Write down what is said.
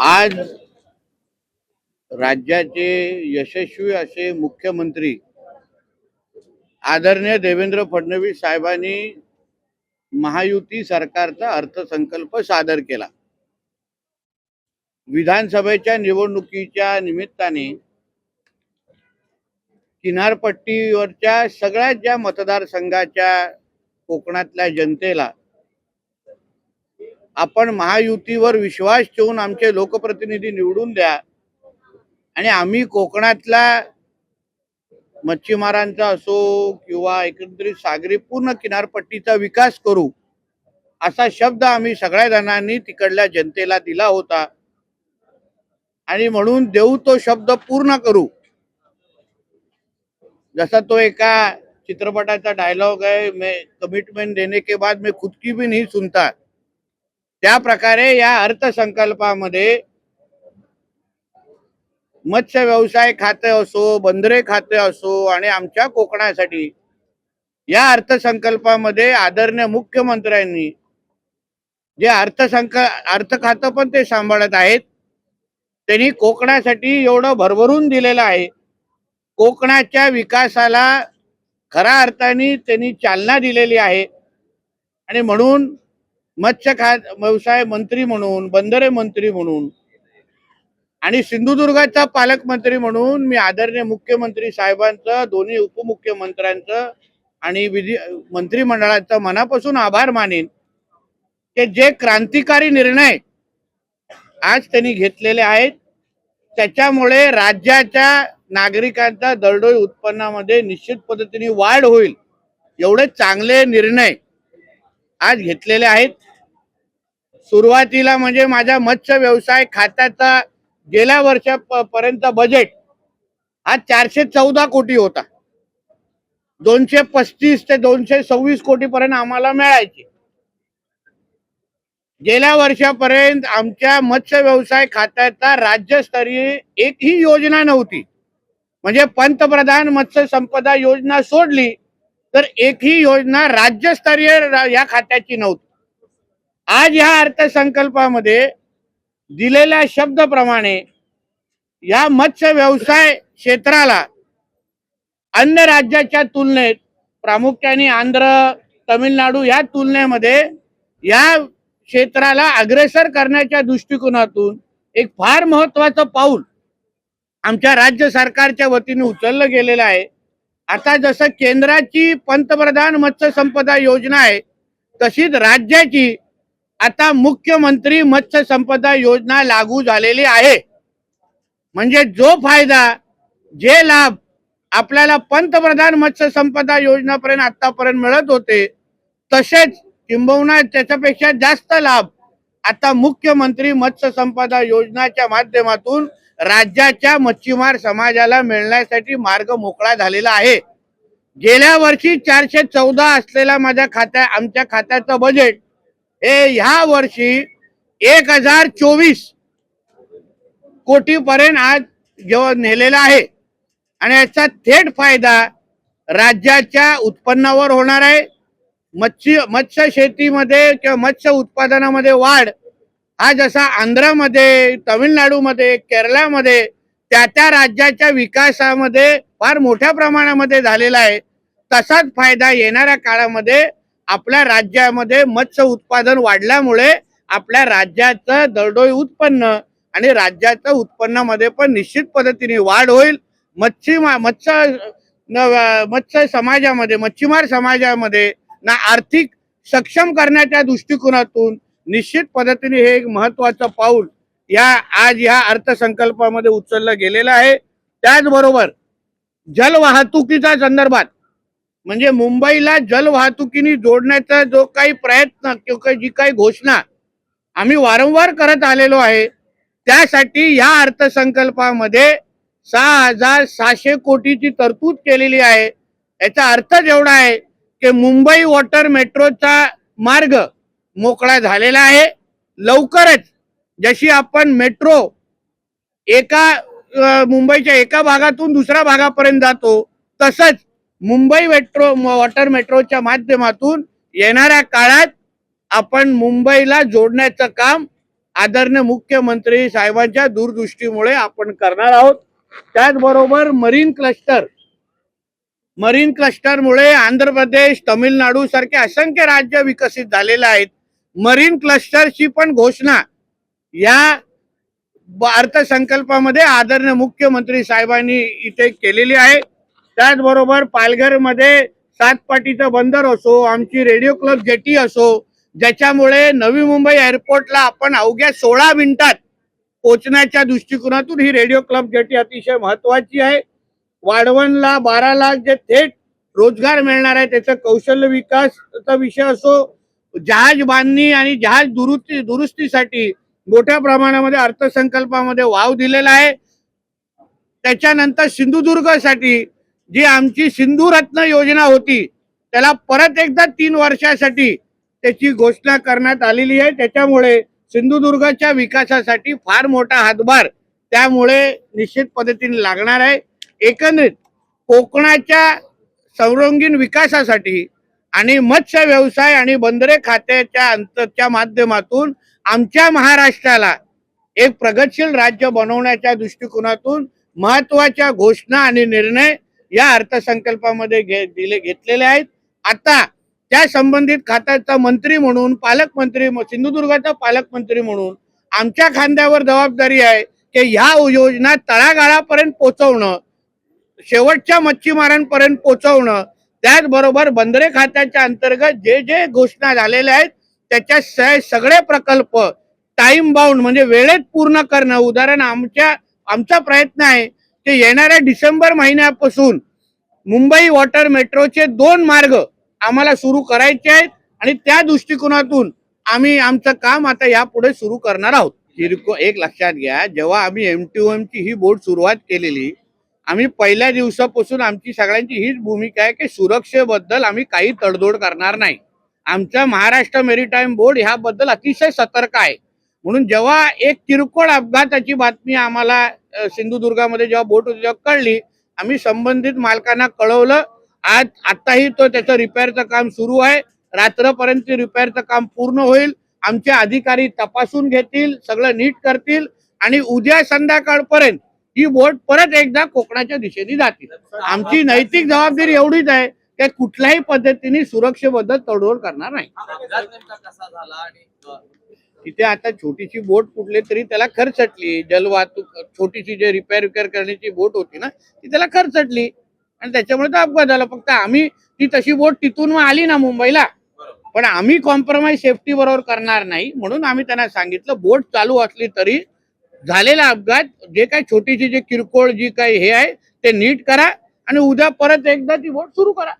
आज राज्याचे यशस्वी असे मुख्यमंत्री आदरणीय देवेंद्र फडणवीस साहेबांनी महायुती सरकारचा अर्थसंकल्प सादर केला। विधानसभेच्या निवडणुकीच्या निमित्ताने किनारपट्टीवरच्या सगळ्या ज्या मतदारसंघाच्या कोकणातल्या जनतेला आपण महायुतीवर विश्वास ठेवून आमचे लोकप्रतिनिधी निवडून द्या आणि आम्ही कोकणातला मच्छीमारांचा असो किंवा एकंदरीत सागरी पूर्ण किनारपट्टीचा विकास करू असा शब्द आम्ही सगळ्या जणांनी तिकडल्या जनतेला दिला होता आणि म्हणून देऊ तो शब्द पूर्ण करू। जसा तो एका चित्रपटाचा डायलॉग आहे, मैं कमिटमेंट देने के बाद मैं खुद की भी नहीं सुनता, त्या प्रकारे या अर्थसंकल्पामध्ये मत्स्य व्यवसाय खाते असो, बंदरे खाते असो आणि आमच्या कोकणासाठी या अर्थसंकल्पामध्ये आदरणीय मुख्यमंत्र्यांनी जे अर्थ खातं पण ते सांभाळत आहेत, त्यांनी कोकणासाठी एवढं भरभरून दिलेलं आहे। कोकणाच्या विकासाला खऱ्या अर्थाने त्यांनी चालना दिलेली आहे आणि म्हणून मत्स्य व्यवसाय मंत्री म्हणून, बंदरे मंत्री म्हणून आणि सिंधुदुर्गाचा पालकमंत्री म्हणून मी आदरणीय मुख्यमंत्री साहेबांचं, दोन्ही उपमुख्यमंत्र्यांचं आणि मंत्रिमंडळाचं मनापासून आभार मानेन की जे क्रांतिकारी निर्णय आज त्यांनी घेतलेले आहेत त्याच्यामुळे राज्याच्या नागरिकांच्या दरडोई उत्पन्नामध्ये निश्चित पद्धतीने वाढ होईल, एवढे चांगले निर्णय आज घेतलेले आहेत। सुरुवातीला म्हणजे माझ्या मत्स्य व्यवसाय खात्याचा गेल्या वर्षापर्यंत बजेट हा 414 कोटी होता। 235 ते 226 कोटी पर्यंत आम्हाला मिळायचे। गेल्या वर्षापर्यंत आमच्या मत्स्य व्यवसाय खात्याचा राज्यस्तरीय एकही योजना नव्हती, म्हणजे पंतप्रधान मत्स्य संपदा योजना सोडली तर एकही योजना राज्यस्तरीय या खात्याची नव्हती। आज या अर्थसंकल्पामध्ये दिलेल्या शब्दाप्रमाणे या मत्स्य व्यवसाय क्षेत्राला अन्य राज्याच्या तुलनेत, प्रामुख्याने आंध्र, तमिळनाडू या तुलनेमध्ये या क्षेत्राला अग्रेसर करण्याच्या दृष्टिकोनातून एक फार महत्वाचं पाऊल आमच्या राज्य सरकारच्या वतीने उचललं गेलेलं आहे। आता जसं केंद्राची पंतप्रधान मत्स्य संपदा योजना आहे तशीच राज्याची आता मुख्यमंत्री मत्स्य संपदा योजना लागू झालेली आहे। म्हणजे जो फायदा, जे लाभ आपल्याला पंतप्रधान मत्स्य संपदा योजनापर्यंत आतापर्यंत मिळत होते तसेच किंबहुना त्याच्यापेक्षा जास्त लाभ आता मुख्यमंत्री मत्स्य संपदा योजनाच्या माध्यमातून राज्याच्या मच्छीमार समाजाला मिळण्यासाठी मार्ग मोकळा झालेला आहे। गेल्या वर्षी 414 असलेला आमच्या खात्याचं बजेट हे ह्या वर्षी 1024 कोटी पर्यंत आज नेलेला आहे आणि याचा थेट फायदा राज्याच्या उत्पन्नावर होणार आहे। मत्स्य शेतीमध्ये किंवा मत्स्य उत्पादनामध्ये वाढ हा जसा आंध्रामध्ये, तमिळनाडूमध्ये, केरळमध्ये त्या राज्याच्या विकासामध्ये फार मोठ्या प्रमाणामध्ये झालेला आहे, तसाच फायदा येणाऱ्या काळामध्ये आपल्या राज्यामध्ये मत्स्य उत्पादन वाढल्यामुळे आपल्या राज्याचं दरडोई उत्पन्न आणि राज्याच्या उत्पन्नामध्ये पण निश्चित पद्धतीने वाढ होईल। मत्स्य समाजामध्ये, मच्छीमार समाजामध्ये ना आर्थिक सक्षम करण्याच्या दृष्टिकोनातून निश्चित पद्धतीने हे एक महत्वाचं पाऊल आज या अर्थसंकल्पामध्ये उचललं गेलेलं आहे। त्याचबरोबर जलवाहतुकीच्या संदर्भात म्हणजे मुंबईला जलवाहतुकीने जोडण्याचा जो काही प्रयत्न किंवा जी काही घोषणा आम्ही वारंवार करत आलेलो आहे त्यासाठी या अर्थसंकल्पामध्ये 6,600 कोटीची तरतूद केलेली आहे। याचा अर्थ एवढा आहे की मुंबई वॉटर मेट्रोचा मार्ग मोकळा झालेला आहे। लवकरच जशी आपण मेट्रो मुंबईच्या एका भागातून दुसऱ्या भागापर्यंत जातो तसंच मुंबई वॉटर मेट्रोच्या माध्यमातून येणाऱ्या काळात आपण मुंबईला जोडण्याचं काम आदरणीय मुख्यमंत्री साहेबांच्या दूरदृष्टीमुळे आपण करणार आहोत. त्याचबरोबर मरीन क्लस्टरमुळे आंध्र प्रदेश, तमिळनाडू सारखे असंख्य राज्य विकसित झालेले आहेत. मरीन क्लस्टरची पण घोषणा या अर्थसंकल्पामध्ये आदरणीय मुख्यमंत्री साहेबांनी इथे केलेली आहे. त्याचबरोबर पालघरमध्ये सातपाटीचं बंदर असो, आमची रेडिओ क्लब जेटी असो, ज्याच्यामुळे नवी मुंबई एअरपोर्टला आपण अवघ्या 16 मिनिटात पोहोचण्याच्या दृष्टिकोनातून ही रेडिओ क्लब जेटी अतिशय महत्वाची आहे. वाढवणला 12 लाख जे थेट रोजगार मिळणार आहे त्याचा कौशल्य विकासाचा विषय असो, जहाज बांधणी आणि जहाज दुरुस्तीसाठी मोठ्या प्रमाणामध्ये अर्थसंकल्पामध्ये वाव दिलेला आहे. त्याच्यानंतर सिंधुदुर्गसाठी जी आमची सिंधू रत्न योजना होती त्याला परत एकदा 3 वर्षासाठी त्याची घोषणा करण्यात आलेली आहे. त्याच्यामुळे सिंधुदुर्गच्या विकासासाठी फार मोठा हातभार त्यामुळे निश्चित पद्धतीने लागणार आहे. एकंदरीत कोकणाच्या सर्वांगीण विकासासाठी आणि मत्स्य व्यवसाय आणि बंदरे खात्याच्या माध्यमातून आमच्या महाराष्ट्राला एक प्रगतशील राज्य बनवण्याच्या दृष्टिकोनातून महत्वाच्या घोषणा आणि निर्णय या अर्थसंकल्पामध्ये घेतलेले आहेत. आता त्या संबंधित खात्याचा मंत्री म्हणून पालकमंत्री, सिंधुदुर्गाचा पालकमंत्री म्हणून आमच्या खांद्यावर जबाबदारी आहे की ह्या योजना तळागाळापर्यंत पोहोचवणं, शेवटच्या मच्छीमारांपर्यंत पोहोचवणं. त्याचबरोबर बंदरे खात्याच्या अंतर्गत जे जे घोषणा झालेल्या आहेत त्याच्या सगळे प्रकल्प टाइम बाउंड म्हणजे वेळेत पूर्ण करणं. उदाहरण आमचा प्रयत्न आहे की येणाऱ्या डिसेंबर महिन्यापासून मुंबई वॉटर मेट्रोचे 2 मार्ग आम्हाला सुरू करायचे आहेत आणि त्या दृष्टिकोनातून आम्ही आमचं काम आता यापुढे सुरू करणार आहोत. एक लक्षात घ्या, जेव्हा आम्ही MTOM ची ही बोर्ड सुरुवात केलेली, आम्ही पहिल्या दिवसापासून आमची सगळ्यांची हीच भूमिका आहे की सुरक्षेबद्दल आम्ही काही तडजोड करणार नाही. आमचा महाराष्ट्र मेरीटाईम बोर्ड ह्याबद्दल अतिशय सतर्क आहे. म्हणून जेव्हा एक किरकोळ अपघाताची बातमी आम्हाला सिंधुदुर्गामध्ये जेव्हा बोट कळली, आम्ही संबंधित मालकांना कळवलं. आताही त्याचं रिपेअरचं काम सुरू आहे. रात्रपर्यंत रिपेअरचं काम पूर्ण होईल. आमचे अधिकारी तपासून घेतील, सगळं नीट करतील आणि उद्या संध्याकाळपर्यंत ही बोट परत एकदा कोकणाच्या दिशेने जातील. आमची नैतिक जबाबदारी एवढीच आहे की कुठल्याही पद्धतीने सुरक्षेबद्दल तडजोड करणार नाही. तिथे आता छोटीशी बोट कुठली तरी त्याला खरचटली, जलवाहतूक छोटीशी जे रिपेअर करण्याची बोट होती ना ती त्याला खरचटली आणि त्याच्यामुळे तो अपघात झाला. फक्त आम्ही ती तशी बोट तिथून आली ना मुंबईला, पण आम्ही कॉम्प्रोमाइज सेफ्टी बरोबर करणार नाही. म्हणून आम्ही त्यांना सांगितलं बोट चालू असली तरी झालेला अपघात जे काही छोटीशी जे किरकोळ जी काही हे आहे ते नीट करा आणि उद्या परत एकदा ती बोट सुरू करा.